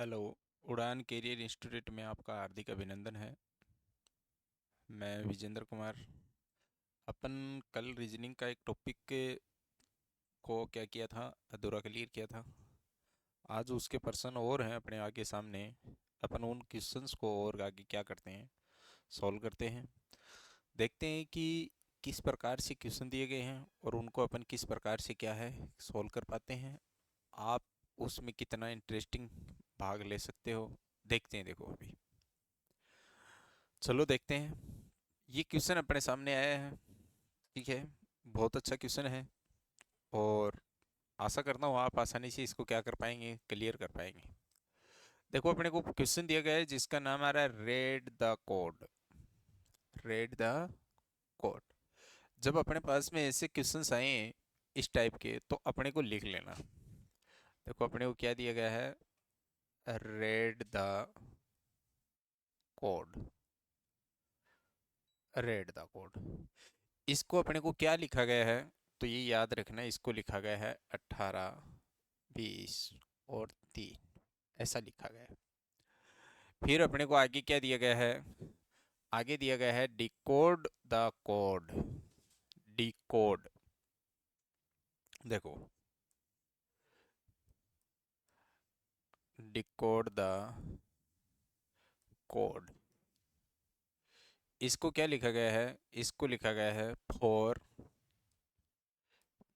Hello. उड़ान career institute में आपका हार्दिक अभिनंदन है। मैं विजेंद्र कुमार। अपन कल रीजनिंग का एक टॉपिक के को क्या किया था, अधूरा क्लियर किया था। आज उसके पर्सन और हैं अपने आगे सामने। अपन उन क्वेश्चंस को और आगे क्या करते हैं, सॉल्व करते हैं। देखते हैं कि किस प्रकार से क्वेश्चन दिए गए हैं और उनको अपन किस प्रकार से क्या है सॉल्व कर पाते हैं। आप उसमें कितना इंटरेस्टिंग भाग ले सकते हो, देखते हैं। देखो अभी चलो देखते हैं। ये क्वेश्चन अपने सामने आया है, ठीक है। बहुत अच्छा क्वेश्चन है और आशा करता हूँ आप आसानी से इसको क्या कर पाएंगे, क्लियर कर पाएंगे। देखो अपने को क्वेश्चन दिया गया है जिसका नाम आ रहा है read the code. Read the code. जब अपने पास में ऐसे क्वेश्चंस आए इस टाइप के तो अपने को लिख लेना। देखो अपने को क्या दिया गया है, read the code. Read the code. इसको अपने को क्या लिखा गया है, तो ये याद रखना, इसको लिखा गया है 18, 20 और 3, ऐसा लिखा गया है। फिर अपने को आगे क्या दिया गया है, आगे दिया गया है डिकोड द कोड। डिकोड। देखो, डिकोड द कोड। इसको क्या लिखा गया है, इसको लिखा गया है 4,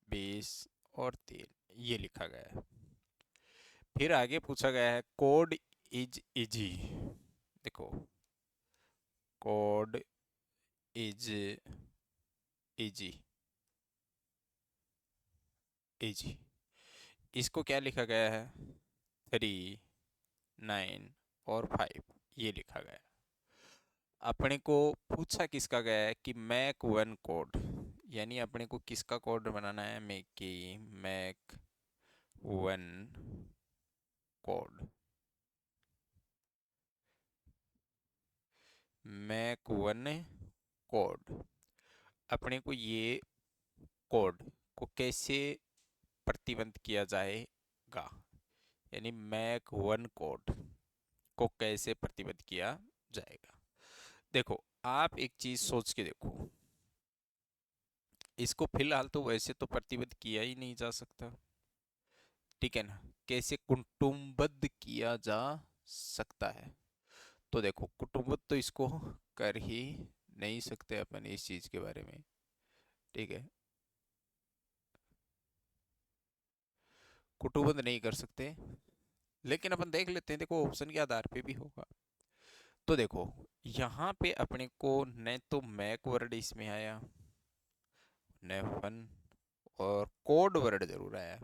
20 और 3, ये लिखा गया है। फिर आगे पूछा गया है कोड इज इजी। देखो, कोड इज इजी। इजी। इसको क्या लिखा गया है, 3, 9 और 5, ये लिखा गया है। अपने को पूछा किसका गया है कि मैक वन कोड, यानी अपने को किसका कोड बनाना है, मैक की, make one code. Make one code. अपने को ये कोड को कैसे प्रतिबंध किया जाएगा, यानी मैक वन कोड को कैसे प्रतिबद्ध किया जाएगा। देखो, आप एक चीज सोच के देखो, इसको फिलहाल तो वैसे तो प्रतिबद्ध किया ही नहीं जा सकता, ठीक है ना। कैसे कुटुंबबद्ध किया जा सकता है, तो देखो कुटुंबबद्ध तो इसको कर ही नहीं सकते अपन इस चीज के बारे में, ठीक है। कुटुंबबद्ध नहीं कर सकते, लेकिन अपन देख लेते हैं, देखो ऑप्शन के आधार पे भी होगा। तो देखो, यहाँ पे अपने को न तो मैक वर्ड इसमें आया, न वन, और कोड वर्ड जरूर आया।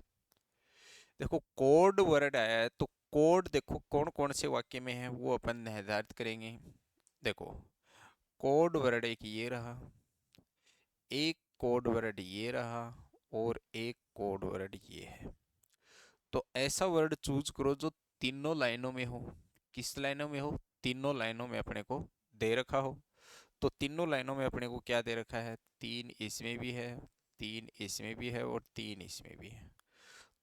देखो कोड वर्ड आया है तो कोड देखो कौन कौन से वाक्य में है वो अपन निर्धारित करेंगे। देखो, कोड वर्ड एक ये रहा, एक कोड वर्ड ये रहा, और एक कोड वर्ड ये है। तो ऐसा वर्ड चूज करो जो तीनों लाइनों में हो। किस लाइनों में हो, तीनों लाइनों में अपने को दे रखा हो। तो तीनों लाइनों में अपने को क्या दे रखा है, 3 इसमें भी है, 3 इसमें भी है और 3 इसमें भी है।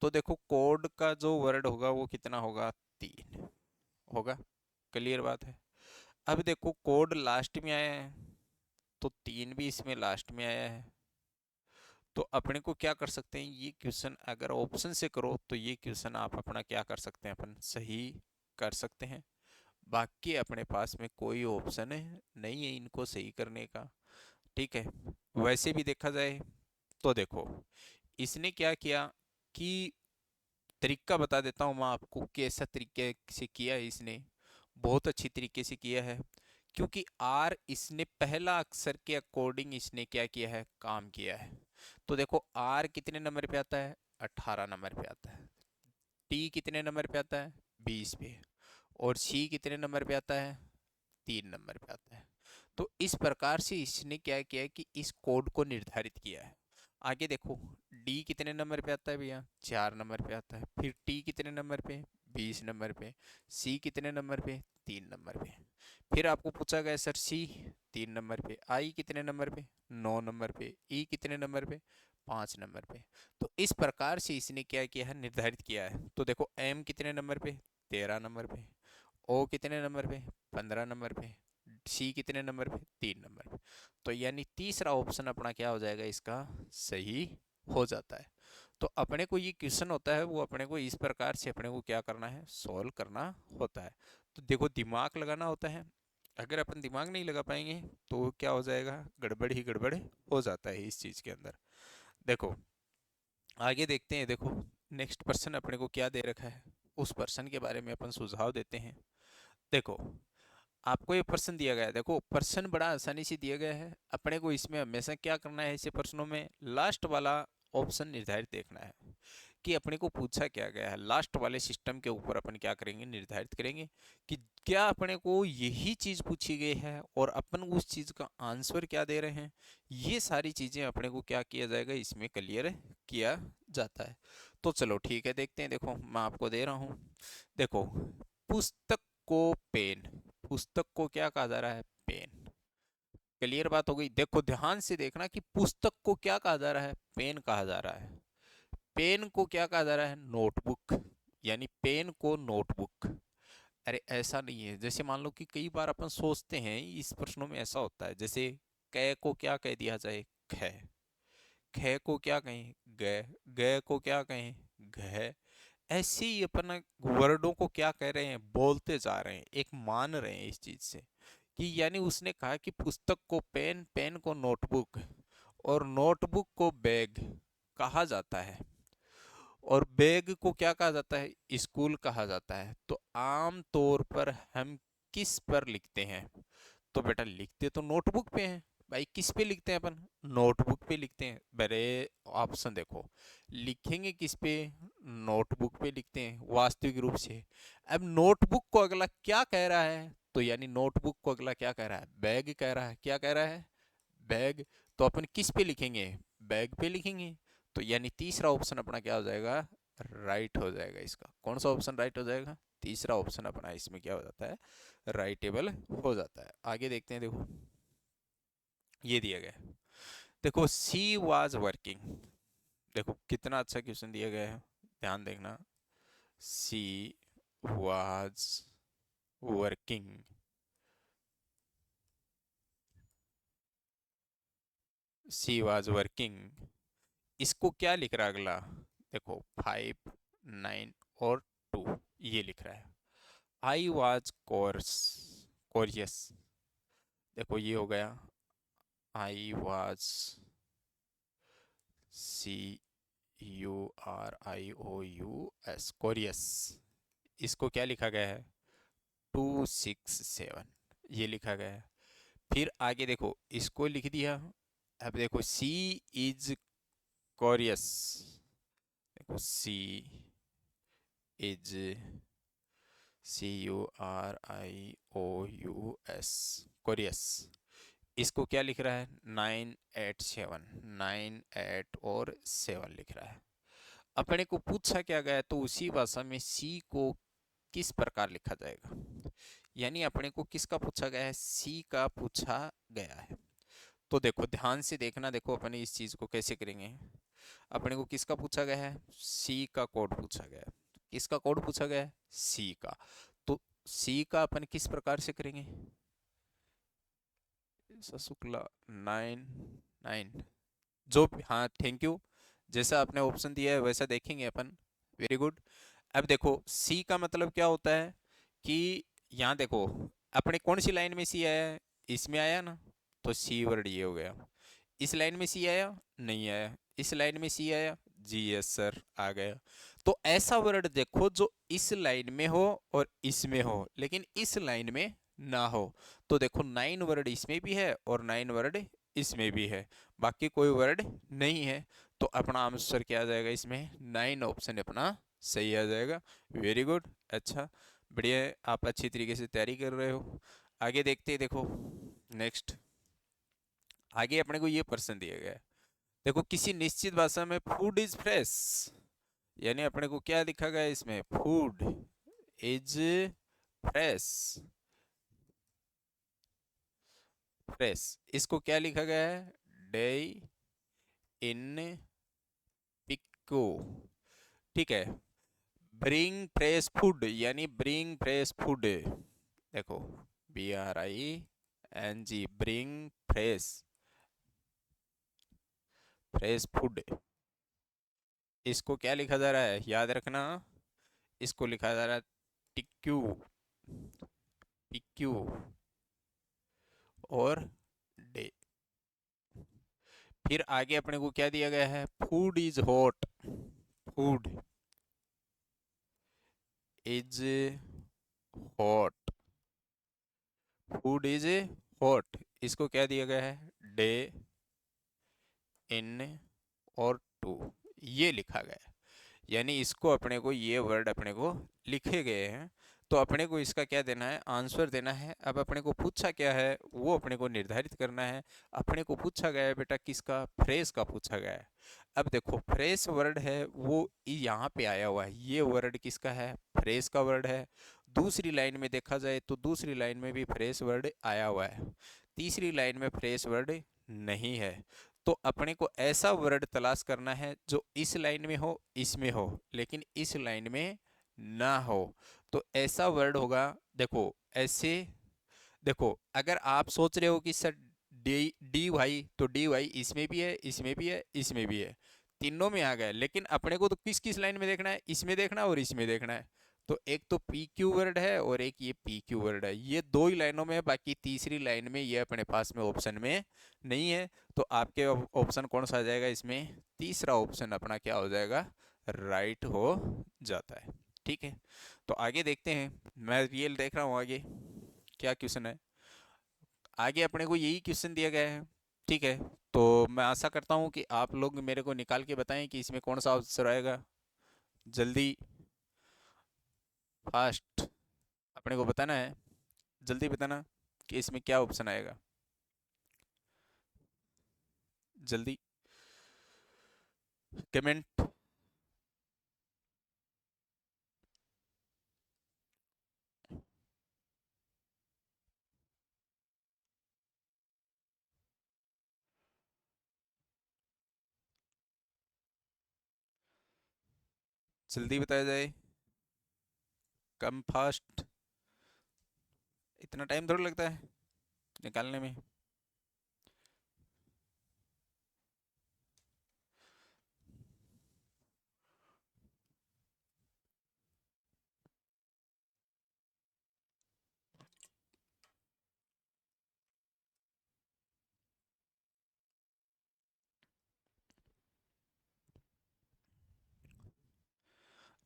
तो देखो कोड का जो वर्ड होगा वो कितना होगा, 3 होगा। क्लियर बात है। अब देखो कोड लास्ट में आया है तो 3 भी इसमें लास्ट में आया है। तो अपने को क्या कर सकते हैं, ये क्वेश्चन अगर ऑप्शन से करो तो ये क्वेश्चन आप अपना क्या कर सकते हैं, अपन सही कर सकते हैं। बाकी अपने पास में कोई ऑप्शन है नहीं है इनको सही करने का, ठीक है। वैसे भी देखा जाए तो देखो, इसने क्या किया कि, तरीका बता देता हूँ मैं आपको कैसा तरीके से किया है इसने। बहुत अच्छी तरीके से किया है, क्योंकि आर इसने पहला अक्षर के अकॉर्डिंग इसने क्या किया है, काम किया है। तो देखो आर कितने नंबर पे आता है, 18 नंबर पे आता है। टी कितने नंबर पे आता है, 20 पे। और सी कितने नंबर पे आता है, 3 नंबर पे आता है। तो इस प्रकार से इसने क्या किया है कि इस कोड को निर्धारित किया है। आगे देखो, डी कितने नंबर पे आता है भैया, 4 नंबर पे आता है। फिर टी कितने नंबर पे, 20 नंबर पे। सी कितने नंबर पे, 3 नंबर पे। फिर आपको पूछा गया सर सी 3 नंबर पे, आई कितने नंबर पे, 9 नंबर पे, ई कितने नंबर पे, 5 नंबर पे। तो इस प्रकार से इसने क्या किया है, निर्धारित किया है। तो देखो एम कितने नंबर पे, 13 नंबर पे। ओ कितने नंबर पे? 15 नंबर पे। सी कितने नंबर पे? 3 नंबर पे। तो यानी तीसरा ऑप्शन अपना क्या हो जाएगा इसका? सही हो जाता है। तो अपने को ये क्वेश्चन होता है वो अपने को इस प्रकार से अपने को क्या करना है? सॉल्व करना होता है। तो देखो दिमाग लगाना होता है। अगर अपन दिमाग नहीं लगा पाएंगे तो क्या हो जाएगा? गड़बड़ ही गड़बड़ हो जाता है इस चीज के अंदर। देखो आगे देखते हैं। देखो नेक्स्ट पर्सन अपने को क्या दे रखा है, उस पर्सन के बारे में अपन सुझाव देते हैं। देखो आपको ये प्रश्न दिया गया है। देखो प्रश्न बड़ा आसानी से दिया गया है। अपने को इसमें हमेशा क्या करना है, ऐसे प्रश्नों में लास्ट वाला ऑप्शन निर्धारित देखना है कि अपने को पूछा क्या गया है। लास्ट वाले सिस्टम के ऊपर अपन क्या करेंगे? निर्धारित करेंगे कि क्या अपने को यही चीज पूछी गई है और अपन उस चीज का आंसर क्या दे रहे हैं। ये सारी चीजें अपने को क्या किया जाएगा, इसमें क्लियर किया जाता है। तो चलो ठीक है, देखते हैं। देखो मैं आपको दे रहा हूँ। देखो पुस्तक को पेन, पुस्तक को क्या कहा जा रहा है? पेन। क्लियर बात हो गई। देखो ध्यान से देखना कि पुस्तक को क्या कहा जा रहा है? पेन कहा जा रहा है। पेन को क्या कहा जा रहा है? नोटबुक। यानी पेन को नोटबुक। अरे ऐसा नहीं है। जैसे मान लो कि कई बार अपन सोचते हैं इस प्रश्नों में ऐसा होता है, जैसे कै को क्या कह दिया जाए? ख। ख को क्या कहें? ग। ग को क्या कहें? घ। ऐसे ही अपन वर्डों को क्या कह रहे हैं? बोलते जा रहे हैं, एक मान रहे हैं इस चीज से कि यानी उसने कहा कि पुस्तक को पेन, पेन को नोटबुक और नोटबुक को बैग कहा जाता है। और बैग को क्या कहा जाता है? स्कूल कहा जाता है। तो आम तौर पर हम किस पर लिखते हैं? तो बेटा लिखते तो नोटबुक पे हैं। भाई किस पे लिखते हैं अपन? नोटबुक पे लिखते हैं। बड़े ऑप्शन देखो, लिखेंगे किस पे? नोटबुक पे लिखते हैं वास्तविक रूप से। अब नोटबुक को अगला क्या कह रहा है? तो यानी नोटबुक को अगला क्या कह रहा है? बैग कह रहा है। क्या कह रहा है? बैग। तो अपन किस पे लिखेंगे? बैग पे लिखेंगे। तो यानी तीसरा ऑप्शन अपना क्या हो जाएगा? राइट हो जाएगा। इसका कौन सा ऑप्शन राइट हो जाएगा? तीसरा ऑप्शन अपना इसमें क्या हो जाता है? राइटेबल हो जाता है। आगे देखते हैं। देखो ये दिया गया है। देखो सी वाज वर्किंग। देखो कितना अच्छा क्वेश्चन दिया गया है, ध्यान देखना। She was working. She was working. इसको क्या लिख रहा है अगला? देखो 5, 9 और 2 ये लिख रहा है। I was course curious. देखो ये हो गया। I was, C URIOUS curious. इसको क्या लिखा गया है? 267 ये लिखा गया है। फिर आगे देखो इसको लिख दिया। अब देखो सी इज कोरियस। देखो सी इज, CURIOUS कोरियस। इसको क्या लिख रहा है? 987, 9 8 और 7 लिख रहा है। अपने को पूछा क्या गया तो उसी भाषा में सी को किस प्रकार लिखा जाएगा। यानी अपने को किसका पूछा गया है? सी का पूछा गया है। तो देखो ध्यान से देखना। देखो अपने इस चीज को कैसे करेंगे। अपने को किसका पूछा गया है? सी का कोड पूछा गया है। किसका कोड पूछा गया है? सी का। तो सी का अपन किस प्रकार से करेंगे? शुक्ला 9 9 जो हाँ थैंक यू। जैसा आपने ऑप्शन दिया है वैसा देखेंगे अपन। Very good. अब देखो सी का मतलब क्या होता है कि यहाँ देखो अपने कौन सी लाइन में सी आया है? इसमें आया ना। तो सी वर्ड ये हो गया। इस लाइन में सी आया? नहीं आया। इस लाइन में सी आया? जी यस सर आ गया। तो ऐसा वर्ड देखो जो इस लाइन में हो और इसमें हो लेकिन इस लाइन में ना हो। तो देखो 9 वर्ड इसमें भी है और 9 वर्ड इसमें भी है, बाकी कोई वर्ड नहीं है। तो अपना आंसर क्या आ जाएगा इसमें? 9 ऑप्शन अपना सही आ जाएगा। Very good. अच्छा बढ़िया है, आप अच्छी तरीके से तैयारी कर रहे हो। आगे देखते हैं। देखो नेक्स्ट आगे अपने को ये प्रश्न दिया गया है। देखो किसी निश्चित भाषा में फूड इज फ्रेश। यानी अपने को क्या लिखा गया है इसमें? Food is fresh. फ्रेश इसको क्या लिखा गया है? डे इन पिको। ठीक है। ब्रिंग फ्रेश फूड यानी ब्रिंग फ्रेश फूड। देखो, BRING, bring fresh, fresh food. इसको क्या लिखा जा रहा है, याद रखना, इसको लिखा जा रहा है टिक्यू, पिक्यू और डे। फिर आगे अपने को क्या दिया गया है, food is hot, food is hot, food is hot. इसको क्या दिया गया है, डे, इन और टू, ये लिखा गया है। यानी इसको अपने को, ये वर्ड अपने को लिखे गए हैं, तो अपने को इसका क्या देना है, आंसर देना है। अब अपने को पूछा क्या है, वो अपने को निर्धारित करना है। अपने को पूछा गया है बेटा किसका, फ्रेश का पूछा गया है। अब देखो, फ्रेश वर्ड है वो यहाँ पे आया हुआ है, ये वर्ड किसका है, फ्रेश का वर्ड है। दूसरी लाइन में देखा जाए तो दूसरी लाइन में भी फ्रेश वर्ड आया हुआ है, तीसरी लाइन में फ्रेश वर्ड नहीं है। तो अपने को ऐसा वर्ड तलाश करना है जो इस लाइन में हो, इसमें हो, लेकिन इस लाइन में ना हो। तो ऐसा वर्ड होगा, देखो ऐसे, देखो अगर आप सोच रहे हो कि सर डी डी वाई, तो डी वाई इसमें भी है, इसमें भी है, इसमें भी है, तीनों में आ गए। लेकिन अपने को तो किस किस लाइन में देखना है, इसमें देखना है और इसमें देखना है। तो एक तो पी क्यू वर्ड है और एक ये पी क्यू वर्ड है, ये दो ही लाइनों में है, बाकी तीसरी लाइन में ये अपने पास में ऑप्शन में नहीं है। तो आपके ऑप्शन कौन सा आ जाएगा इसमें, तीसरा ऑप्शन अपना क्या हो जाएगा, राइट हो जाता है। ठीक है, तो आगे देखते हैं, मैं रियल देख रहा हूँ आगे क्या क्वेश्चन है। आगे अपने को यही क्वेश्चन दिया गया है। ठीक है, तो मैं आशा करता हूँ कि आप लोग मेरे को निकाल के बताएं कि इसमें कौन सा आंसर आएगा। जल्दी, फास्ट, अपने को बताना है, जल्दी बताना कि इसमें क्या ऑप्शन आएगा, जल्दी कमेंट। जल्दी बताया जाए, कम फास्ट, इतना टाइम थोड़ा लगता है निकालने में।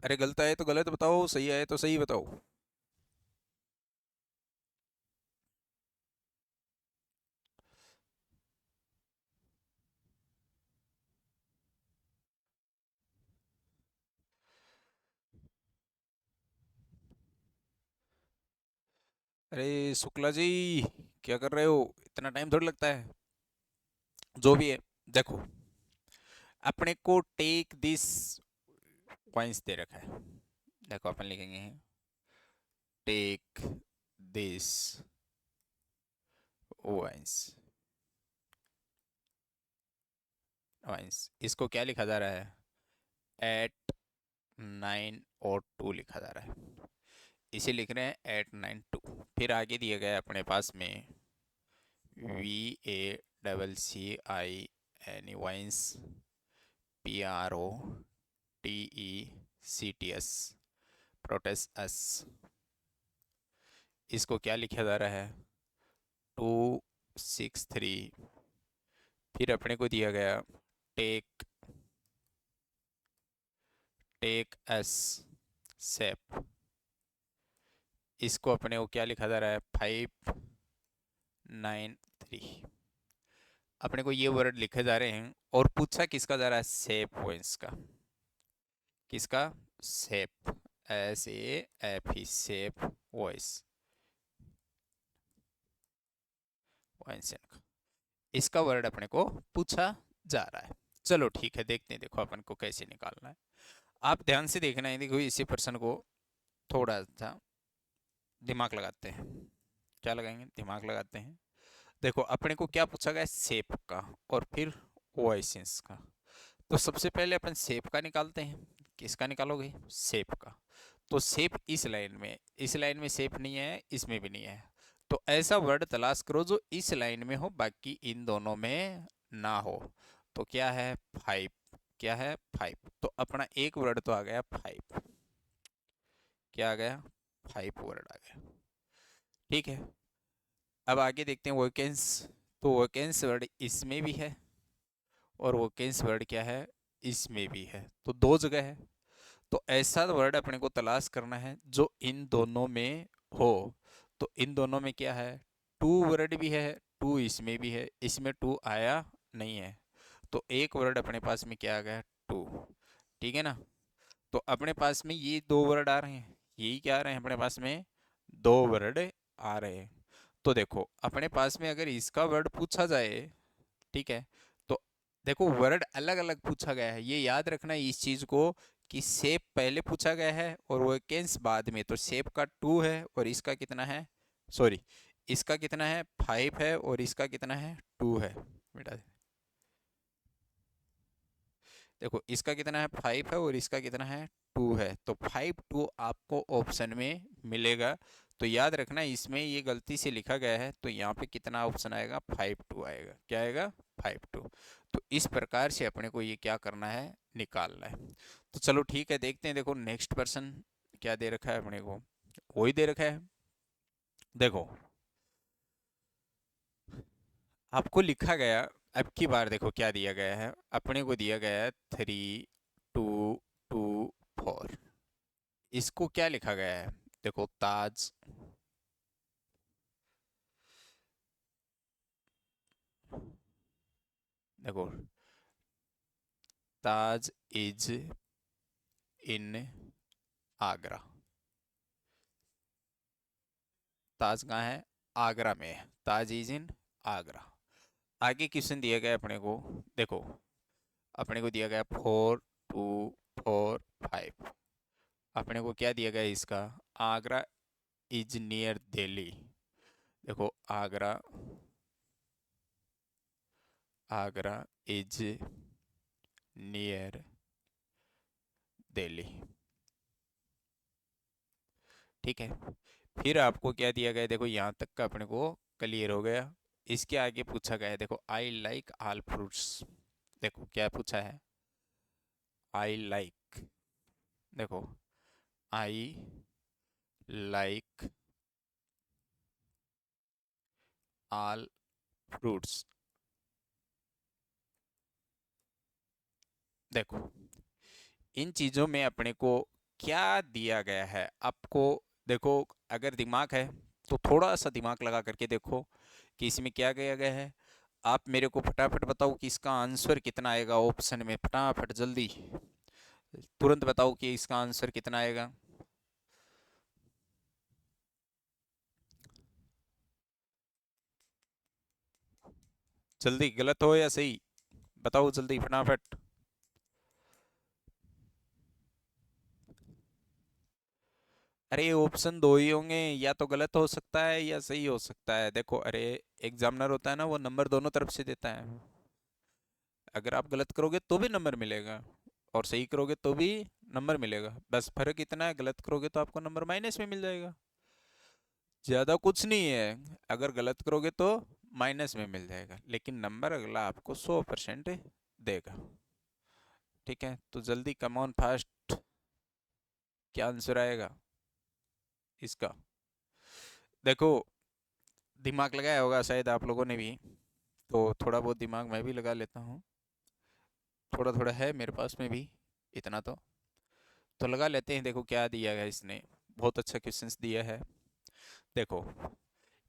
अरे गलत आए तो गलत बताओ, सही आए तो सही बताओ। अरे शुक्ला जी, क्या कर रहे हो, इतना टाइम थोड़ा लगता है। जो भी है, देखो अपने को टेक दिस पॉइंट्स दे रखा है। देखो अपन लिखेंगे टेक दिस वाइंस, वाइंस, इसको क्या लिखा जा रहा है, एट 9 और 2 लिखा जा रहा है। इसे लिख रहे हैं एट 9 2। फिर आगे दिया गया है अपने पास में VACCI वाइंस, PROTECTS प्रोटेस। इसको क्या लिखा जा रहा है, 2 6 3। फिर अपने को दिया गया टेक, टेक एस सेप, इसको अपने को क्या लिखा जा रहा है, 5 9 3। अपने को ये वर्ड लिखे जा रहे हैं और पूछा किसका जा रहा है, सेप वॉइस का। किसका, सेप, SAP, सेप वॉइस, वॉइस का, इसका वर्ड अपने को पूछा जा रहा है। चलो ठीक है, देखते हैं, देखो अपन को कैसे निकालना है। आप ध्यान से देखना है, देखो इसी प्रश्न को थोड़ा सा दिमाग लगाते हैं। क्या लगाएंगे, दिमाग लगाते हैं। देखो अपने को क्या पूछा गया, शेप का और फिर वॉइसेस का। तो सबसे पहले अपन शेप का निकालते हैं। किसका निकालोगे? शेप का। तो शेप इस लाइन में शेप नहीं है, इसमें भी नहीं है। तो ऐसा वर्ड तलाश करो जो इस लाइन में हो, बाकी इन दोनों में ना हो। तो क्या है? फाइव। क्या है? फाइव। तो अपना एक वर्ड तो आ गया फाइव। क्या आ गया? फाइव वर्ड आ गया। ठीक है, अब आगे देखते हैं वोकेंस। तो वोकेंस वर्ड इसमें भी है और वोकेंस वर्ड क्या है? इसमें भी है, तो दो जगह है। तो ऐसा वर्ड अपने को तलाश करना है जो इन दोनों में हो। तो इन दोनों में क्या है? टू वर्ड भी है, टू इसमें भी है, इसमें टू आया नहीं है। तो एक वर्ड अपने पास में क्या आ गया? टू। ठीक है ना? तो अपने पास में ये दो वर्ड आ रहे हैं, यही क्या आ रहे हैं अपने पास में? दो वर्ड आ रहे हैं। तो देखो अपने पास में अगर इसका वर्ड पूछा जाए, ठीक है, तो देखो वर्ड अलग अलग पूछा गया है, ये याद रखना है इस चीज को, कि शेप पहले पूछा गया है और वैकेंस बाद में। तो शेप का टू है और इसका कितना है? सॉरी, इसका कितना है? फाइव है और इसका कितना है? टू है। बेटा देखो इसका कितना है? फाइव है और इसका कितना है? टू है। तो फाइव टू आपको ऑप्शन में मिलेगा। तो याद रखना इसमें ये गलती से लिखा गया है, तो यहाँ पे कितना ऑप्शन आएगा? फाइव टू आएगा। क्या आएगा? Five two. तो इस प्रकार से अपने को ये क्या करना है? निकालना है। तो चलो ठीक है, देखते हैं। देखो नेक्स्ट पर्सन क्या दे रखा है अपने को? वही दे रखा है। देखो आपको लिखा गया, अब की बार देखो क्या दिया गया है अपने को? दिया गया है थ्री टू टू फोर। इसको क्या लिखा गया है? देखो ताज, देखो ताज इज इन आगरा। ताज कहाँ है? आगरा में है। ताज इज इन आगरा। आगे क्वेश्चन दिया गया है अपने को। देखो अपने को दिया गया फोर टू फोर फाइव। अपने को क्या दिया गया है इसका? Agra is near Delhi. देखो आगरा, आगरा इज नियर दिल्ली। ठीक है, फिर आपको क्या दिया गया है? देखो यहाँ तक का अपने को क्लियर हो गया। इसके आगे पूछा गया है, देखो आई लाइक ऑल फ्रूट्स। देखो क्या पूछा है? आई लाइक, देखो आई लाइक ऑल फ्रूट्स। देखो इन चीज़ों में अपने को क्या दिया गया है आपको? देखो अगर दिमाग है तो थोड़ा सा दिमाग लगा करके देखो कि इसमें क्या किया गया है। आप मेरे को फटाफट बताओ कि इसका आंसर कितना आएगा ऑप्शन में, फटाफट जल्दी तुरंत बताओ कि इसका आंसर कितना आएगा। जल्दी, गलत हो या सही, बताओ जल्दी फटाफट। अरे ऑप्शन दो ही होंगे, या तो गलत हो सकता है या सही हो सकता है। देखो अरे एग्जामिनर होता है ना, वो नंबर दोनों तरफ से देता है। अगर आप गलत करोगे तो भी नंबर मिलेगा और सही करोगे तो भी नंबर मिलेगा। बस फर्क इतना है, गलत करोगे तो आपको नंबर माइनस में मिल जाएगा। ज्यादा कुछ नहीं है। अगर गलत करोगे तो माइनस में मिल जाएगा, लेकिन नंबर अगला आपको 100% देगा। ठीक है, तो जल्दी कम ऑन फास्ट, क्या आंसर आएगा इसका? देखो दिमाग लगाया होगा शायद आप लोगों ने भी, तो थोड़ा बहुत दिमाग मैं भी लगा लेता हूँ। थोड़ा थोड़ा है मेरे पास में भी, इतना तो लगा लेते हैं। देखो क्या दिया है इसने, बहुत अच्छा क्वेश्चंस दिया है। देखो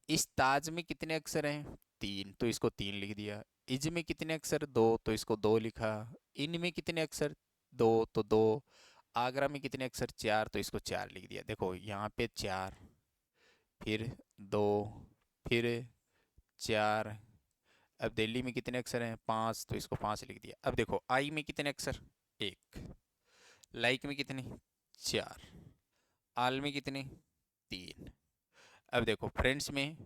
इस ताज में कितने अक्षर हैं? तीन, तो इसको तीन लिख दिया। इज में कितने अक्षर? दो, तो इसको दो लिखा। इन में कितने अक्षर? दो, तो दो। आगरा में कितने अक्षर? चार, तो इसको चार लिख दिया। देखो यहाँ पे चार, फिर दो, फिर चार। अब दिल्ली में कितने अक्षर हैं? पांच, तो इसको पांच लिख दिया। अब देखो आई में कितने अक्षर? एक। लाइक में कितने? चार। आल में कितने? तीन। अब देखो फ्रेंड्स में,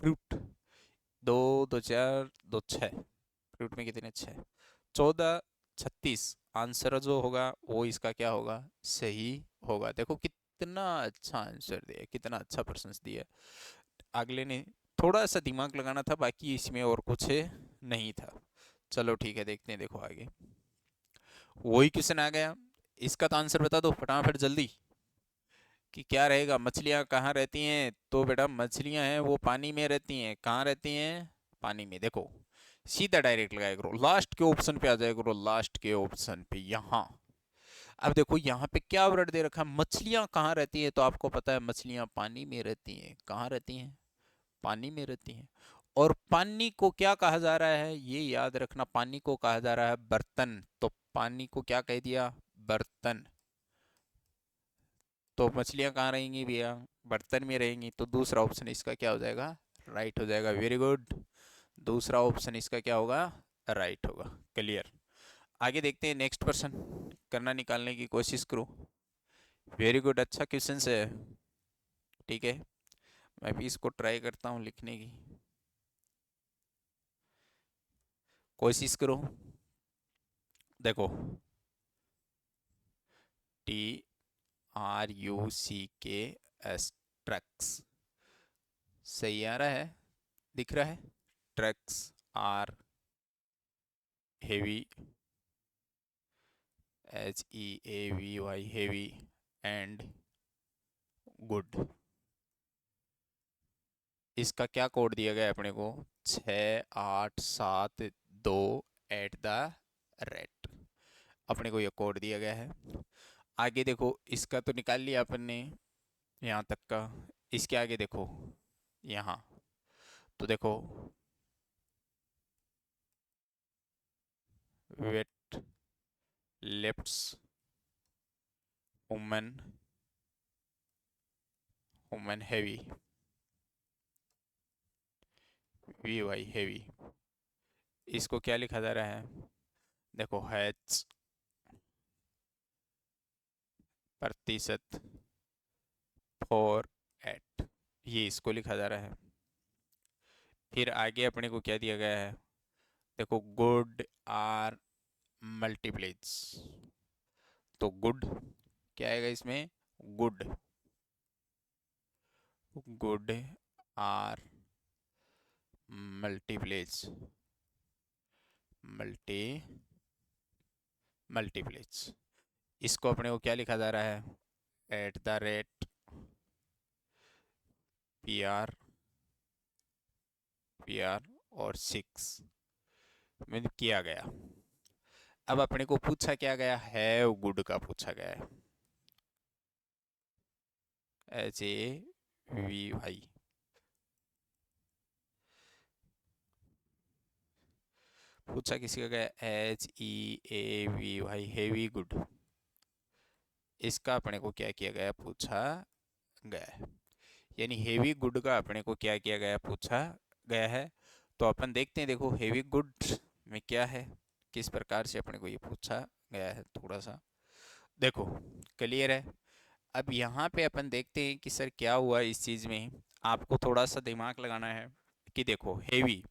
फ्रूट, दो, दो चार, दो छः। फ्रूट में कितने? छः। 14 36। आंसर जो होगा वो इसका क्या होगा, सही होगा। देखो कितना अच्छा आंसर दिया, कितना अच्छा प्रश्न दिया। अगले ने थोड़ा सा दिमाग लगाना था, बाकी इसमें और कुछ नहीं था। चलो ठीक है, देखते हैं, देखो आगे वही क्वेश्चन आ गया। इसका तो आंसर बता दो फटाफट जल्दी, कि क्या रहेगा। मछलियाँ कहाँ रहती हैं, तो बेटा मछलियाँ हैं वो पानी में रहती हैं। कहाँ रहती हैं, पानी में। देखो सीधा डायरेक्ट लगाया करो, लास्ट के ऑप्शन पे आ जाया करो, लास्ट के ऑप्शन पे यहाँ। अब देखो यहाँ पे क्या वर्ड दे रखा है, मछलियाँ कहाँ रहती है, तो आपको पता है मछलियाँ पानी में रहती हैं। कहाँ रहती हैं, पानी में रहती हैं। और पानी को क्या कहा जा रहा है, ये याद रखना, पानी को कहा जा रहा है बर्तन। तो पानी को क्या कह दिया, बर्तन। तो मछलियां कहाँ रहेंगी भैया, बर्तन में रहेंगी। तो दूसरा ऑप्शन इसका क्या हो जाएगा, राइट हो जाएगा। वेरी गुड, दूसरा ऑप्शन इसका क्या होगा, राइट होगा। क्लियर। आगे देखते हैं, नेक्स्ट पर्सन करना निकालने की कोशिश करो। वेरी गुड, अच्छा क्वेश्चन है। ठीक है, मैं भी इसको ट्राई करता हूँ लिखने की कोशिश करो। देखो TRUCK, ट्रक्स, सही आ रहा है, दिख रहा है। Trucks are heavy, HEAVY, heavy and good. इसका क्या कोड दिया गया है अपने को, 6872 एट द रेट, अपने को ये कोड दिया गया है। आगे देखो, इसका तो निकाल लिया अपन ने यहाँ तक का। इसके आगे देखो यहाँ, तो देखो weight lifts women, women heavy, VY heavy. इसको क्या लिखा जा रहा है, देखो हैच प्रतिशत फॉर एट, ये इसको लिखा जा रहा है। फिर आगे अपने को क्या दिया गया है, देखो गुड आर मल्टीप्लेज। तो गुड क्या आएगा इसमें, गुड, गुड आर मल्टीप्लेज, मल्टी मल्टीप्लेज। इसको अपने को क्या लिखा जा रहा है, एट द रेट PR और 6 में किया गया। अब अपने को पूछा क्या गया है, गुड का पूछा गया है, HAVY। पूछा किसी का गया, HEAVY, हेवी गुड। इसका अपने को क्या किया गया, पूछा गया है। यानी हेवी गुड का अपने को क्या किया गया, पूछा गया है। तो अपन देखते हैं, देखो हेवी गुड में क्या है, किस प्रकार से अपने को ये पूछा गया है, थोड़ा सा देखो। क्लियर है। अब यहाँ पे अपन देखते हैं कि सर क्या हुआ इस चीज़ में। आपको थोड़ा सा दिमाग लगाना है कि देखो हेवी,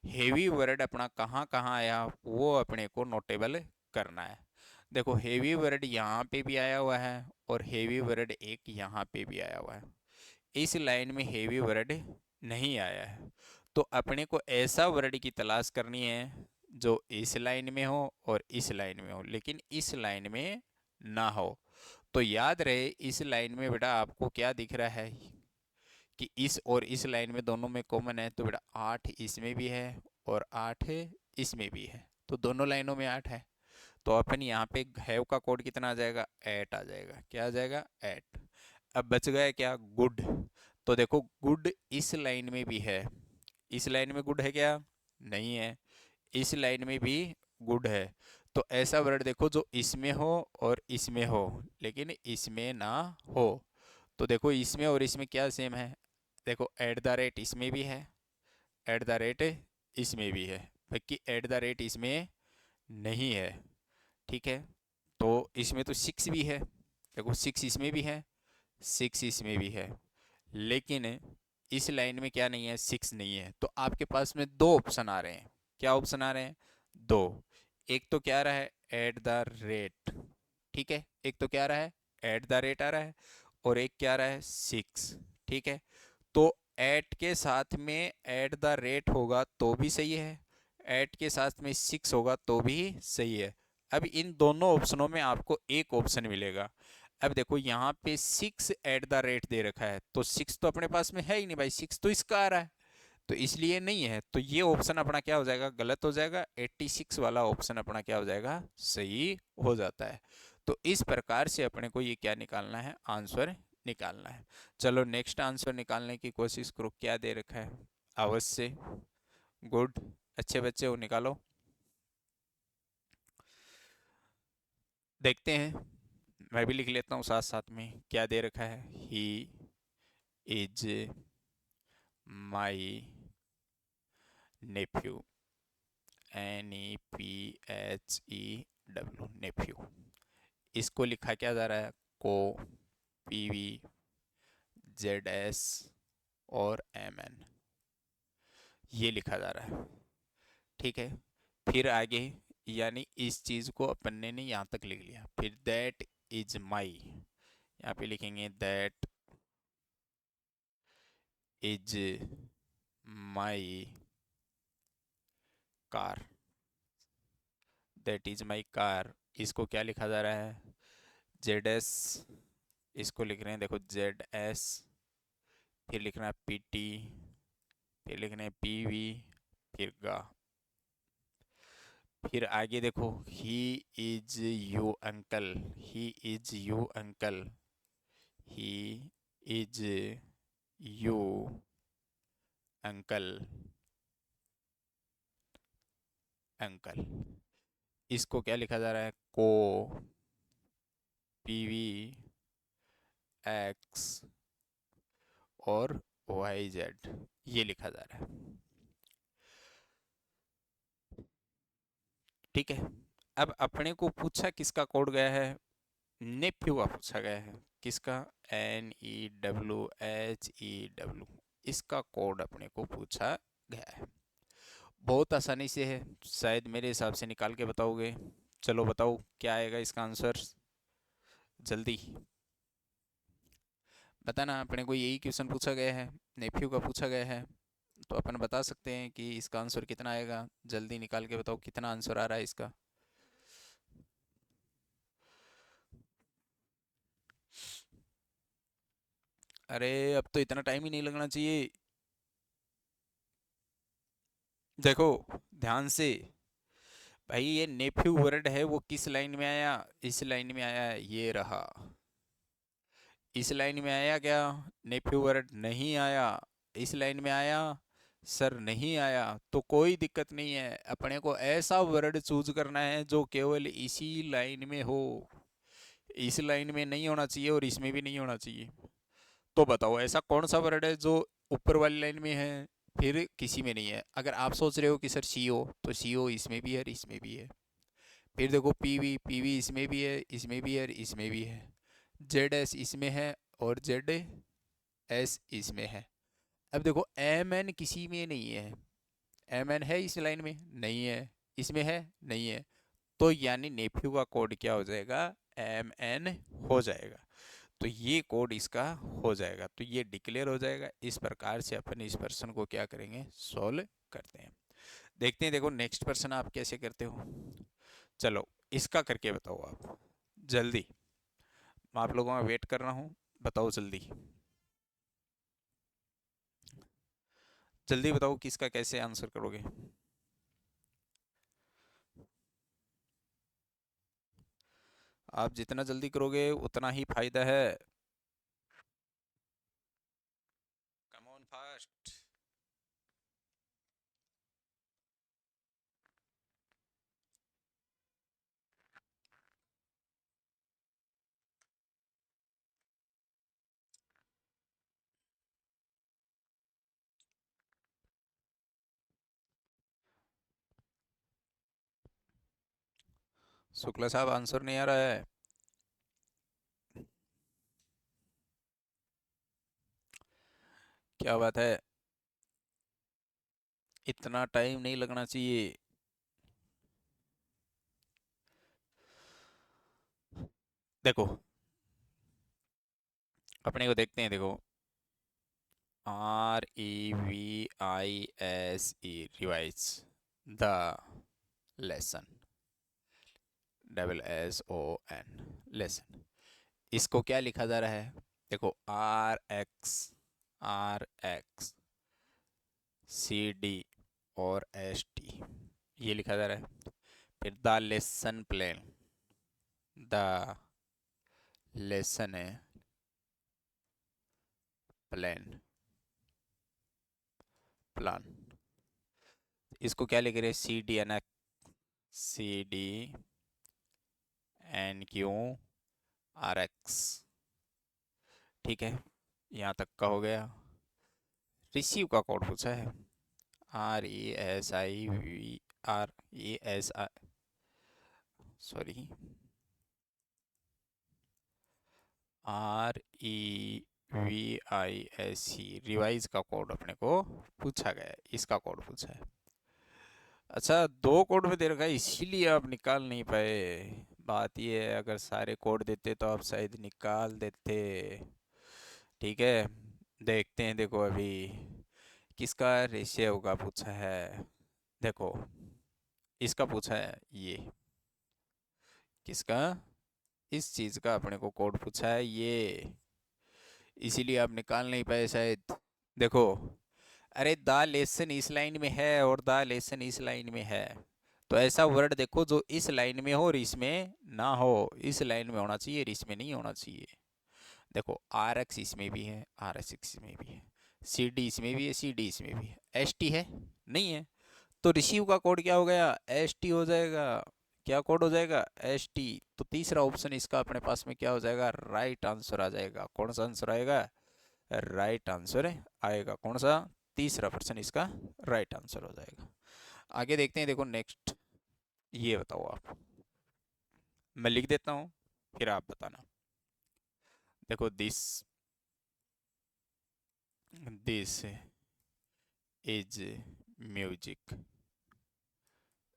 हेवी वर्ड अपना कहाँ कहाँ आया, वो अपने को नोटेबल करना है। देखो हेवी वर्ड यहाँ पे भी आया हुआ है, और हेवी वर्ड एक यहाँ पे भी आया हुआ है। इस लाइन में हेवी वर्ड नहीं आया है। तो अपने को ऐसा वर्ड की तलाश करनी है जो इस लाइन में हो और इस लाइन में हो, लेकिन इस लाइन में ना हो। तो याद रहे, इस लाइन में बेटा आपको क्या दिख रहा है, कि इस और इस लाइन में दोनों में कॉमन है। तो बेटा 8 इसमें भी है और 8 इसमें भी है, तो दोनों लाइनों में 8 है। तो अपन यहाँ पे हैव का कोड कितना आ जाएगा, 8 आ जाएगा। क्या आ जाएगा, 8। अब बच गया क्या, गुड। तो देखो गुड इस लाइन में भी है, इस लाइन में गुड है क्या, नहीं है। इस लाइन में भी गुड है। तो ऐसा वर्ड देखो जो इसमें हो और इसमें हो, लेकिन इसमें ना हो। तो देखो इसमें और इसमें क्या सेम है, देखो एट द रेट इसमें भी है, एट द रेट इसमें भी है, बाकी एट द रेट इसमें नहीं है। ठीक है, तो इसमें तो 6 भी है, देखो 6 इसमें भी है, 6 इसमें भी है, लेकिन इस लाइन में क्या नहीं है, 6 नहीं है। तो आपके पास में दो ऑप्शन आ रहे हैं। क्या ऑप्शन आ रहे हैं, दो। एक तो क्या आ रहा है, एट द रेट, ठीक है, एक तो क्या आ रहा है, एट द रेट आ रहा है, और एक क्या आ रहा है, 6, ठीक है। तो एट के साथ में एट द रेट होगा तो भी सही है, एट के साथ में 6 होगा तो भी सही है। अब इन दोनों ऑप्शनों में आपको एक ऑप्शन मिलेगा। अब देखो यहाँ पे 6 एट द रेट दे रखा है, तो 6 तो अपने पास में है ही नहीं भाई, 6 तो इसका आ रहा है, तो इसलिए नहीं है, तो ये ऑप्शन अपना क्या हो जाएगा, गलत हो जाएगा। 86 वाला ऑप्शन अपना क्या हो जाएगा, सही हो जाता है। तो इस प्रकार से अपने को ये क्या निकालना है, आंसर निकालना है। चलो नेक्स्ट आंसर निकालने की कोशिश करो, क्या दे रखा है, अवश्य, गुड, अच्छे बच्चे हो, निकालो, देखते हैं। मैं भी लिख लेता हूँ साथ साथ में, क्या दे रखा है, he is my nephew, NEPHEW, nephew. इसको लिखा क्या जा रहा है, को, PV, ZS और MN, ये लिखा जा रहा है, ठीक है। फिर आगे, यानी इस चीज को अपन ने यहाँ तक लिख लिया, फिर दैट इज माई, यहाँ पे लिखेंगे that is my car, that is my car, इसको क्या लिखा जा रहा है, ZS, इसको लिख रहे हैं देखो ZS, फिर लिखना है PT, फिर लिखना है PV, फिर गा, फिर आगे देखो, he is you uncle, he is you uncle, he is you uncle, uncle, इसको क्या लिखा जा रहा है, को, PV, X और YZ, ये लिखा जा रहा है, ठीक है। अब अपने को पूछा किसका कोड गया है, नेफ्यू का पूछा गया है, किसका, NEWHEW, इसका कोड अपने को पूछा गया है। बहुत आसानी से है, शायद मेरे हिसाब से निकाल के बताओगे। चलो बताओ क्या आएगा इसका आंसर, जल्दी बताना। अपने को यही क्वेश्चन पूछा गया है, नेफ्यू का पूछा गया है, तो अपन बता सकते हैं कि इसका आंसर कितना आएगा। जल्दी निकाल के बताओ कितना आंसर आ रहा है इसका। अरे अब तो इतना टाइम ही नहीं लगना चाहिए, देखो ध्यान से। भाई ये नेफ्यू वर्ड है, वो किस लाइन में आया, इस लाइन में आया, ये रहा, इस लाइन में आया क्या, नेफ्यू वर्ड नहीं आया, इस लाइन में आया, सर नहीं आया, तो कोई दिक्कत नहीं है। अपने को ऐसा वर्ड चूज करना है जो केवल इसी लाइन में हो, इस लाइन में नहीं होना चाहिए और इसमें भी नहीं होना चाहिए। तो बताओ ऐसा कौन सा वर्ड है जो ऊपर वाली लाइन में है, फिर किसी में नहीं है। अगर आप सोच रहे हो कि सर CO, तो CO इसमें भी है और इसमें भी है। फिर देखो PV, PV इसमें भी है, इसमें भी है और इसमें भी है। ZS इसमें है और ZS इसमें है। अब देखो MN किसी में नहीं है, MN है इस लाइन में, नहीं है, इसमें है, नहीं है, तो यानी नेफ्यू का कोड क्या हो जाएगा, MN हो जाएगा। तो ये कोड इसका हो जाएगा, तो ये डिक्लेयर हो जाएगा। इस प्रकार से अपन इस प्रश्न को क्या करेंगे, सॉल्व करते हैं। देखते हैं, देखो नेक्स्ट प्रश्न आप कैसे करते हो। चलो इसका करके बताओ आप जल्दी, मैं आप लोगों का वेट कर रहा हूँ, बताओ जल्दी, जल्दी बताओ किसका कैसे आंसर करोगे। आप जितना जल्दी करोगे उतना ही फायदा है। Come on fast. शुक्ला साहब आंसर नहीं आ रहा है, क्या बात है, इतना टाइम नहीं लगना चाहिए। देखो अपने को देखते हैं, देखो REVISE, revise the lesson, SSON, lesson. इसको क्या लिखा जा रहा है? देखो RX CD और ST, ये लिखा जा रहा है। फिर the lesson plan, the lesson है प्लान, प्लान। इसको क्या लिख रहे हैं? CDNQ RX। ठीक है, यहाँ तक का हो गया। रिसीव का कोड पूछा है, RESIVRESI, सॉरी, REVISE, रिवाइज का कोड अपने को पूछा गया है, इसका कोड पूछा है। अच्छा, दो कोड में दे रखा है इसीलिए आप निकाल नहीं पाए। बात ये है, अगर सारे कोड देते तो आप शायद निकाल देते। ठीक है, देखते हैं। देखो अभी किसका रेशियो का पूछा है। देखो इसका पूछा है, ये किसका, इस चीज का अपने को कोड पूछा है ये, इसीलिए आप निकाल नहीं पाए शायद। देखो, अरे द लेसन इस लाइन में है और द लेसन इस लाइन में है, तो ऐसा वर्ड देखो जो इस लाइन में हो और इसमें ना हो। इस लाइन में होना चाहिए और इसमें नहीं होना चाहिए। देखो RX इसमें भी है, RX इसमें भी है, CD इसमें भी है, CD इसमें भी है, ST है नहीं है, तो रिसीव का कोड क्या हो गया? ST हो जाएगा। क्या कोड हो जाएगा? ST। तो तीसरा ऑप्शन इसका अपने पास में क्या हो जाएगा? राइट आंसर आ जाएगा। कौन सा आंसर आएगा? राइट आंसर आएगा। कौन सा? तीसरा पर्सन इसका राइट आंसर हो जाएगा। आगे देखते हैं। देखो नेक्स्ट, ये बताओ आप, मैं लिख देता हूँ फिर आप बताना। देखो this this is music,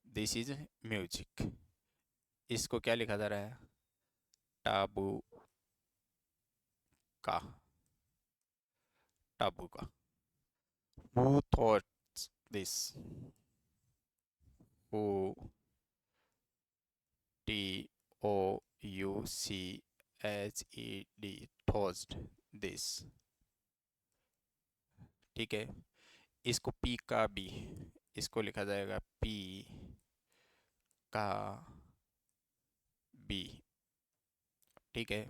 this is music. इसको क्या लिखा जा रहा है? टाबू का, टाबू का। Who thought this? Who, TOUCHED, thought this। ठीक है, इसको P का B, इसको लिखा जाएगा P का B। ठीक है,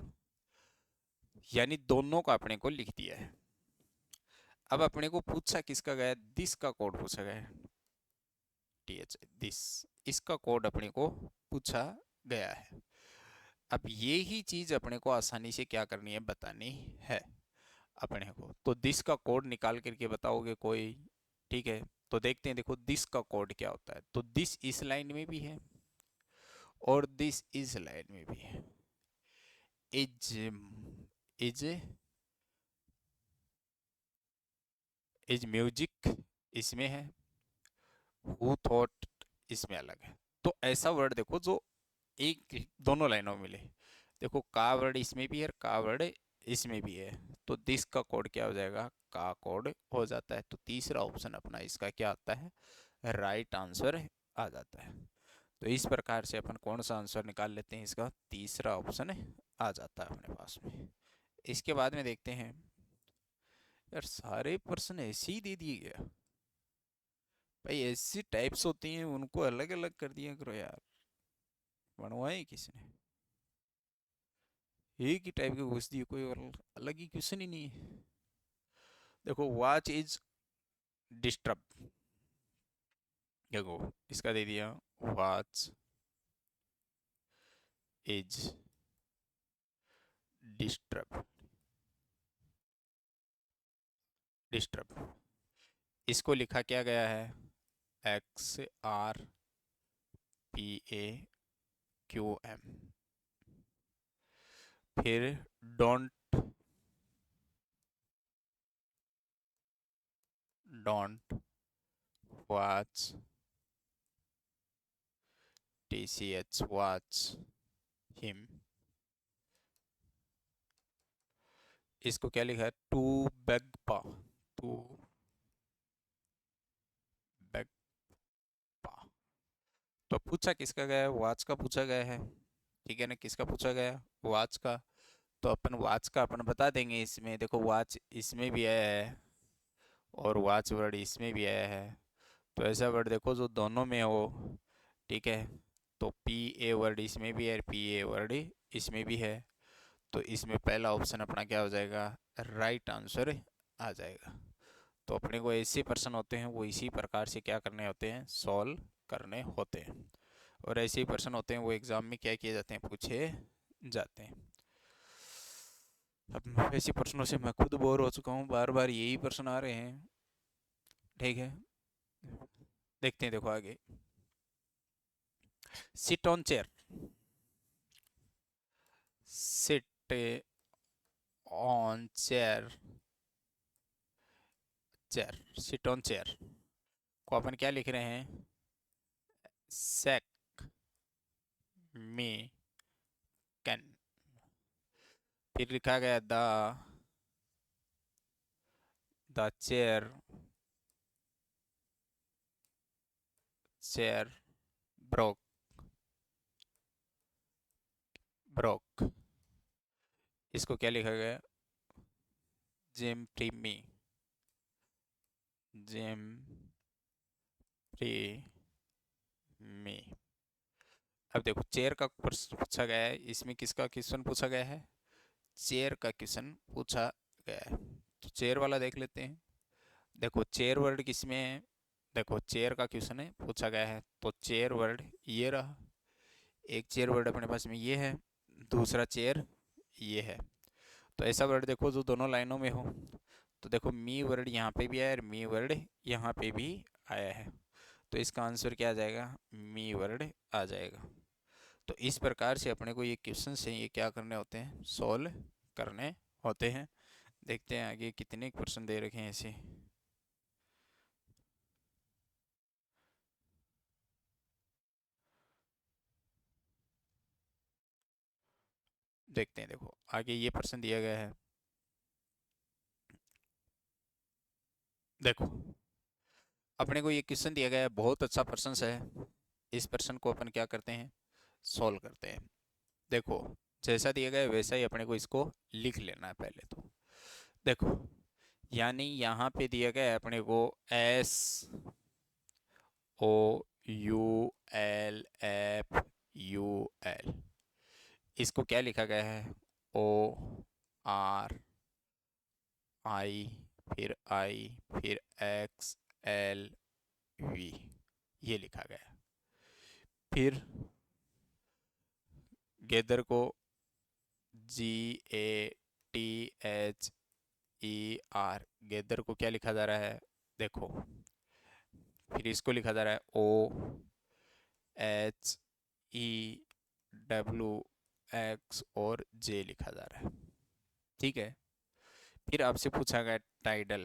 यानी दोनों का अपने को लिख दिया है। अब अपने को पूछा किसका गया? दिस का कोड पूछा गया है, TH दिस, इसका कोड अपने को पूछा गया है। अब ये ही चीज अपने को आसानी से क्या करनी है? बतानी है अपने को। तो दिस का कोड निकाल करके बताओगे कोई? ठीक है, तो देखते हैं। देखो दिस का कोड क्या होता है। तो दिस इस लाइन में भी है और दिस इस लाइन में भी है। इज, इज इज म्यूजिक इसमें है, हु थॉट इसमें अलग है। तो ऐसा वर्ड देखो जो एक दोनों लाइनों में मिले। देखो का वर्ड इसमें भी है और का वर्ड इसमें भी है, तो दिस का कोड क्या हो जाएगा? का कोड हो जाता है। तो तीसरा ऑप्शन अपना इसका क्या आता है? राइट आंसर आ जाता है। तो इस प्रकार से अपन कौन सा आंसर निकाल लेते हैं? इसका तीसरा ऑप्शन आ जाता है अपने पास में। इसके बाद में देखते हैं। यार सारे प्रश्न ऐसे ही दे दिए गया भाई, ऐसी टाइप्स होती हैं उनको अलग अलग कर दिया करो यार, बनवाए किसने? एक ही टाइप की घुस दी, कोई और अलग ही क्वेश्चन ही नहीं है। देखो वॉच इज डिस्टर्ब, देखो इसका दे दिया वॉच इज डिस्टर्ब, डिस्टर्ब। इसको लिखा क्या गया है? XRPAQM। फिर don't, don't watch TCH, watch him. इसको क्या लिखा है, टू बैग पा, टू बैग पा। तो पूछा किसका गया है, वॉच का पूछा गया है, ठीक है ना, किसका पूछा गया, वॉच का। तो अपन वॉच का अपन बता देंगे, इसमें देखो वॉच इसमें भी आया है और वॉच वर्ड इसमें भी आया है। तो ऐसा वर्ड देखो जो दोनों में हो, ठीक है। तो पी ए वर्ड इसमें भी है, पी ए वर्ड इसमें भी है। तो इसमें पहला ऑप्शन अपना क्या हो जाएगा, राइट आंसर आ जाएगा। तो अपने को ऐसे पर्सन होते हैं वो इसी प्रकार से क्या करने होते हैं, सॉल्व करने होते हैं। और ऐसे ही पर्सन होते हैं वो एग्जाम में क्या किए जाते हैं, पूछे जाते हैं। अब ऐसे प्रश्नों से मैं खुद बोर हो चुका हूँ, बार बार यही प्रश्न आ रहे हैं, ठीक है। देखते हैं, देखो आगे। Sit on chair, sit on chair, chair, sit on chair को अपन क्या लिख रहे हैं, सेक में कैन। फिर लिखा गया the chair, chair broke, broke. इसको क्या लिखा गया, जिम प्रीमी, जिम प्रीमी। अब देखो चेयर का प्रश्न पूछा गया है, इसमें किसका क्वेश्चन पूछा गया है, चेयर का क्वेश्चन पूछा गया है। तो चेयर वाला देख लेते हैं। देखो चेयर वर्ड किसमें है, देखो चेयर का क्वेश्चन है पूछा गया है, तो चेयर वर्ड ये रहा, एक चेयर वर्ड अपने पास में ये है, दूसरा चेयर ये है। तो ऐसा वर्ड देखो जो दोनों लाइनों में हो। तो देखो मी वर्ड यहाँ पे भी आया है और मी वर्ड यहाँ पे भी आया है। तो इसका आंसर क्या आ जाएगा, मी वर्ड आ जाएगा। तो इस प्रकार से अपने को ये क्वेश्चन हैं ये क्या करने होते हैं, सॉल्व करने होते हैं। देखते हैं आगे कितने क्वेश्चन दे रखे हैं ऐसे। देखते हैं, देखो आगे ये प्रश्न दिया गया है। देखो अपने को ये क्वेश्चन दिया गया है, बहुत अच्छा प्रश्न है। इस प्रश्न को अपन क्या करते हैं, सॉल्व करते हैं। देखो जैसा दिया गया है वैसा ही अपने को इसको लिख लेना है पहले तो। देखो यानी यहाँ पे दिया गया है अपने को S O U L F U L. इसको क्या लिखा गया है, ओ आर आई, फिर एक्स एल वी, ये लिखा गया है। फिर गेदर को G A T H E R, gather को क्या लिखा जा रहा है, देखो फिर इसको लिखा जा रहा है O H E W X और जे लिखा जा रहा है, ठीक है। फिर आपसे पूछा गया tidal,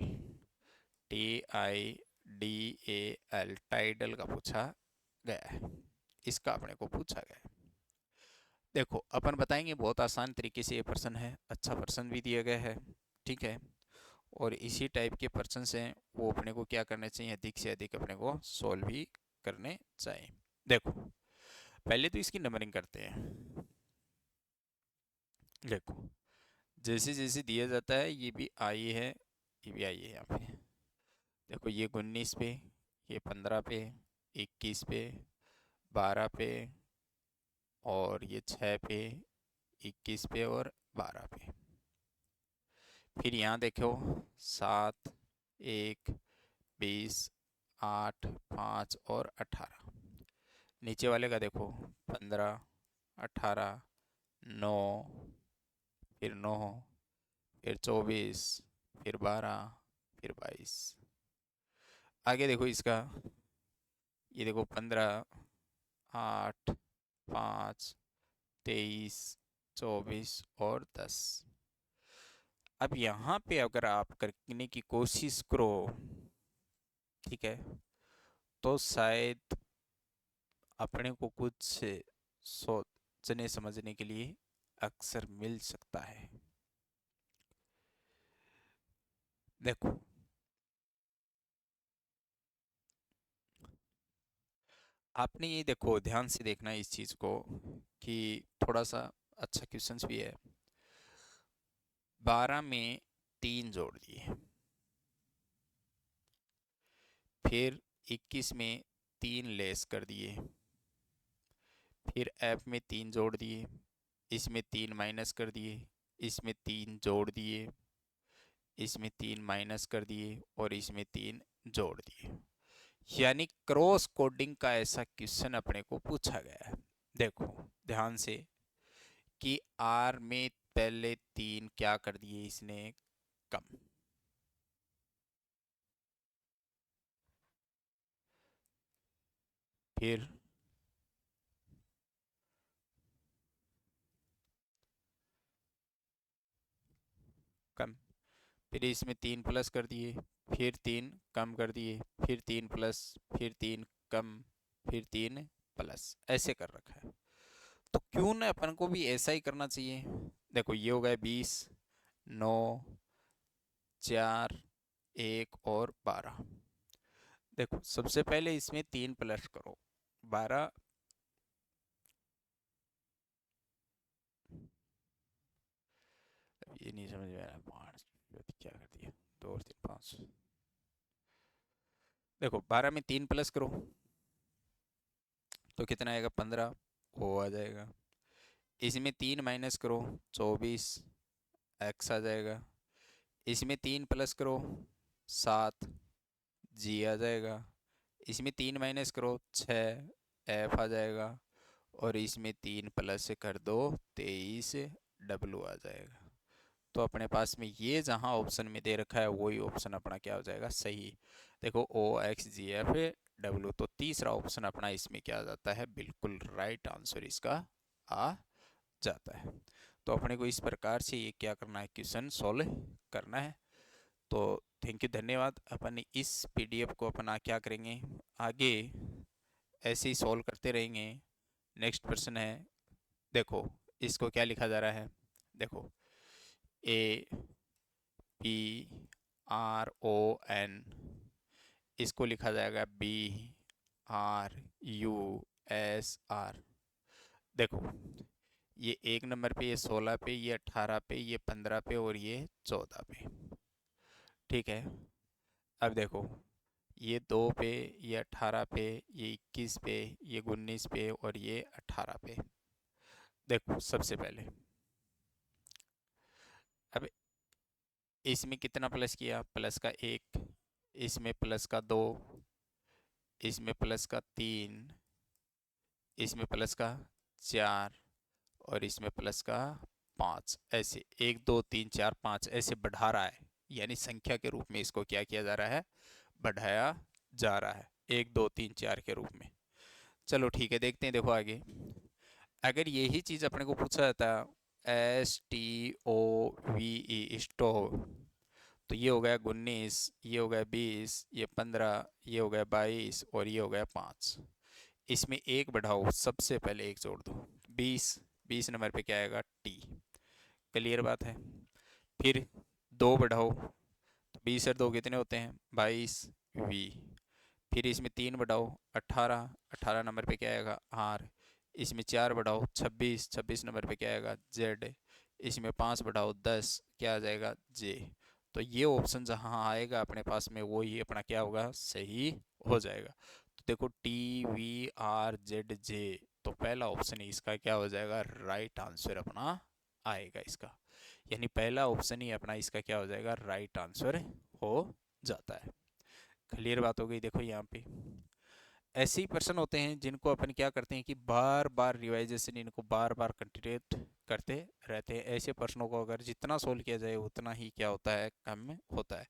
T I D A L, tidal का पूछा गया है, इसका अपने को पूछा गया है। देखो अपन बताएंगे बहुत आसान तरीके से, ये प्रश्न है, अच्छा प्रश्न भी दिया गया है, ठीक है। और इसी टाइप के प्रश्न हैं वो अपने को क्या करने चाहिए, अधिक से अधिक अपने को सोल्व भी करने चाहिए। देखो पहले तो इसकी नंबरिंग करते हैं। देखो जैसे जैसे दिया जाता है ये भी आई है, ये भी आई है यहाँ पे। देखो ये 19 पे, ये 15 पे, 21 पे, 12 पे, और ये 6 पे, 21 पे और 12 पे। फिर यहाँ देखो 7, 1, 20, 8, 5 और 18। नीचे वाले का देखो 15, 18, 9, फिर 9, फिर 24, फिर 12, फिर 22। आगे देखो इसका, ये देखो 15, 8, 5, 23, 24 और 10। अब यहाँ पे अगर आप करने की कोशिश करो, ठीक है, तो शायद अपने को कुछ सोचने समझने के लिए अक्सर मिल सकता है। देखो आपने ये देखो ध्यान से देखना है इस चीज को कि थोड़ा सा अच्छा क्वेश्चंस भी है। 12 में 3 जोड़ दिए, फिर 21 में 3 लेस कर दिए, फिर एफ में 3 जोड़ दिए, इसमें 3 माइनस कर दिए, इसमें 3 जोड़ दिए, इसमें 3 माइनस कर दिए और इसमें 3 जोड़ दिए। यानी क्रॉस कोडिंग का ऐसा क्वेश्चन अपने को पूछा गया है। देखो ध्यान से कि आर में पहले 3 क्या कर दिए इसने, कम, फिर कम, फिर इसमें 3 प्लस कर दिए, फिर 3 कम कर दिए, फिर 3 प्लस, फिर 3 कम, फिर 3 प्लस, ऐसे कर रखा है। तो क्यों ना अपन को भी ऐसा ही करना चाहिए। देखो ये हो गया 20, 9, 4, 1 और 12। देखो सबसे पहले इसमें 3 प्लस करो, 12, ये नहीं समझ में आ रहा, 5 क्या कर दिया, 2 और 3 5। देखो 12 में 3 प्लस करो तो कितना आएगा, 15, वो आ जाएगा। इसमें 3 माइनस करो, 24, एक्स आ जाएगा। इसमें 3 प्लस करो, 7, जी आ जाएगा। इसमें 3 माइनस करो, 6, एफ आ जाएगा। और इसमें 3 प्लस कर दो, 23, डब्लू आ जाएगा। तो अपने पास में ये जहां ऑप्शन में दे रखा है वही ऑप्शन अपना क्या हो जाएगा, सही। देखो ओ एक्स जी एफ डब्लू, तो तीसरा ऑप्शन अपना इसमें क्या आ जाता है, बिल्कुल राइट आंसर इसका आ जाता है। तो अपने को इस प्रकार से ये क्या करना है, क्वेश्चन सॉल्व करना है। तो थैंक यू, धन्यवाद। अपन इस पीडीएफ को अपना क्या करेंगे आगे, ऐसे ही सॉल्व करते रहेंगे। नेक्स्ट प्रश्न है, देखो इसको क्या लिखा जा रहा है, देखो A P R O N, इसको लिखा जाएगा B R U S R. देखो ये 1 नंबर पे, ये 16 पे, ये 18 पे, ये 15 पे और ये 14 पे। ठीक है, अब देखो ये 2 पे, ये 18 पे, ये 21 पे, ये 19 पे और ये 18 पे। देखो सबसे पहले अब इसमें कितना प्लस किया, प्लस का 1, इसमें प्लस का 2, इसमें प्लस का 3, इसमें प्लस का 4 और इसमें प्लस का 5। ऐसे 1 2 3 4 5 ऐसे बढ़ा रहा है, यानी संख्या के रूप में इसको क्या किया जा रहा है, बढ़ाया जा रहा है 1 2 3 4 के रूप में। चलो ठीक है, देखते हैं। देखो आगे अगर यही चीज अपने को पूछा जाता STOVE स्टोव, तो ये हो गया 19, ये हो गया 20, ये 15, ये हो गया 22 और ये हो गया 5। इसमें एक बढ़ाओ, सबसे पहले एक जोड़ दो, 20, 20 नंबर पे क्या आएगा, टी। क्लियर बात है। फिर 2 बढ़ाओ, तो 20 और 2 कितने होते हैं, 22, वी। फिर इसमें 3 बढ़ाओ, 18, 18 नंबर पे क्या आएगा, आर। इसमें 4 बढ़ाओ, 26, 26 नंबर पे क्या आएगा, जेड। इसमें 5 बढ़ाओ, 10, क्या आ जाएगा, जे। तो ये ऑप्शन जहाँ आएगा अपने पास में वो ही अपना क्या होगा, सही हो जाएगा। तो देखो TVRZJ, तो पहला ऑप्शन इसका क्या हो जाएगा, राइट आंसर अपना आएगा इसका। यानी पहला ऑप्शन ही अपना इसका क्या हो जाएगा, राइट आंसर हो जाता है। क्लियर बात हो गई। देखो यहाँ पे ऐसे ही पर्सन होते हैं जिनको अपन क्या करते हैं कि बार बार रिवाइजेशन, इनको बार बार कंटिन्यूट करते रहते हैं। ऐसे प्रश्नों को अगर जितना सोल्व किया जाए उतना ही क्या होता है, कम होता है।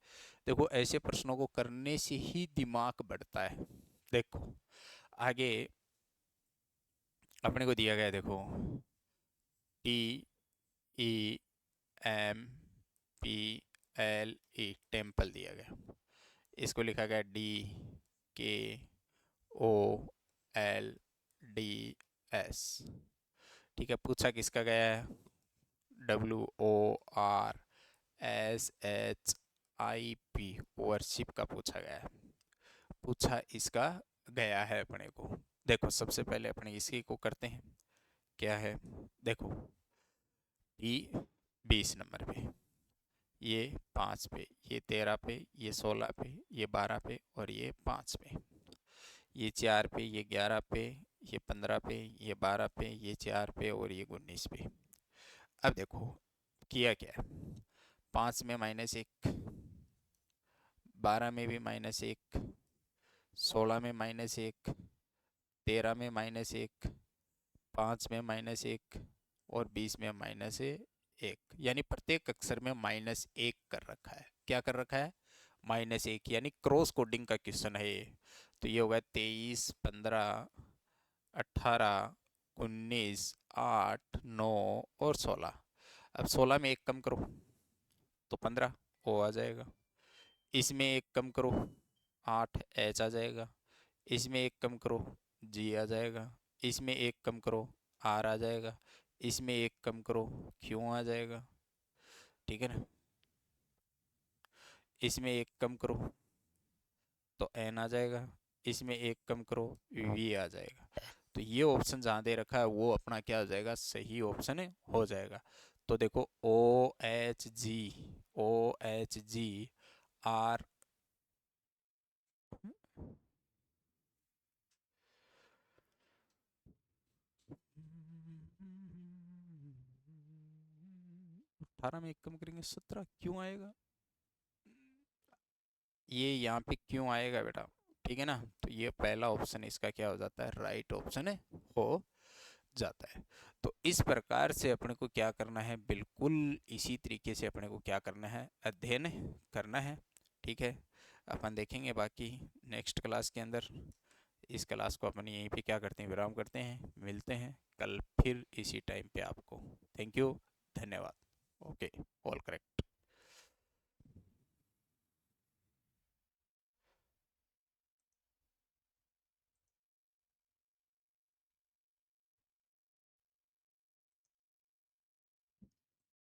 देखो ऐसे प्रश्नों को करने से ही दिमाग बढ़ता है। देखो आगे अपने को दिया गया है, देखो TEMPLE, टेम्पल दिया गया। इसको लिखा गया DKOLDS। ठीक है, पूछा किसका गया है, WORSHIP IP ओवरशिप का पूछा गया है, पूछा इसका गया है अपने को। देखो सबसे पहले अपने इसी को करते हैं, क्या है, देखो T 20 नंबर पे, ये 5 पे, ये 13 पे, ये 16 पे, ये 12 पे और ये 5 पे, ये 4 पे, ये 11 पे, ये 15 पे, ये 12 पे, ये 4 पे और ये 19 पे। अब देखो किया क्या है, 5 में -1, 12 में भी -1, 16 में -1, 13 में -1, 5 में -1 और 20 में -1, यानी प्रत्येक अक्षर में -1 कर रखा है। क्या कर रखा है, -1, यानी क्रॉस कोडिंग का क्वेश्चन है ये। तो ये होगा 23, 15, 18, 19, 8, 9 और 16। अब 16 में 1 कम करो तो 15 ओ आ जाएगा, इसमें 1 कम करो 8 एच आ जाएगा, इसमें 1 कम करो जी आ जाएगा, इसमें 1 कम करो आर आ जाएगा, इसमें 1 कम करो क्यों आ जाएगा, ठीक है ना, इसमें 1 कम करो तो एन आ जाएगा, इसमें 1 कम करो वी आ जाएगा। तो ये ऑप्शन जहाँ दे रखा है वो अपना क्या हो जाएगा, सही ऑप्शन हो जाएगा। तो देखो OHG R18 में 1 कम करेंगे 17 क्यों आएगा, ये यहाँ पे क्यों आएगा बेटा, ठीक है ना। तो ये पहला ऑप्शन इसका क्या हो जाता है, राइट ऑप्शन हो जाता है। तो इस प्रकार से अपने को क्या करना है, बिल्कुल इसी तरीके से अपने को क्या करना है, अध्ययन करना है, ठीक है। अपन देखेंगे बाकी नेक्स्ट क्लास के अंदर। इस क्लास को अपन यहीं पे क्या करते हैं, विराम करते हैं, मिलते हैं कल फिर इसी टाइम पे आपको। थैंक यू, धन्यवाद। Okay, all correct.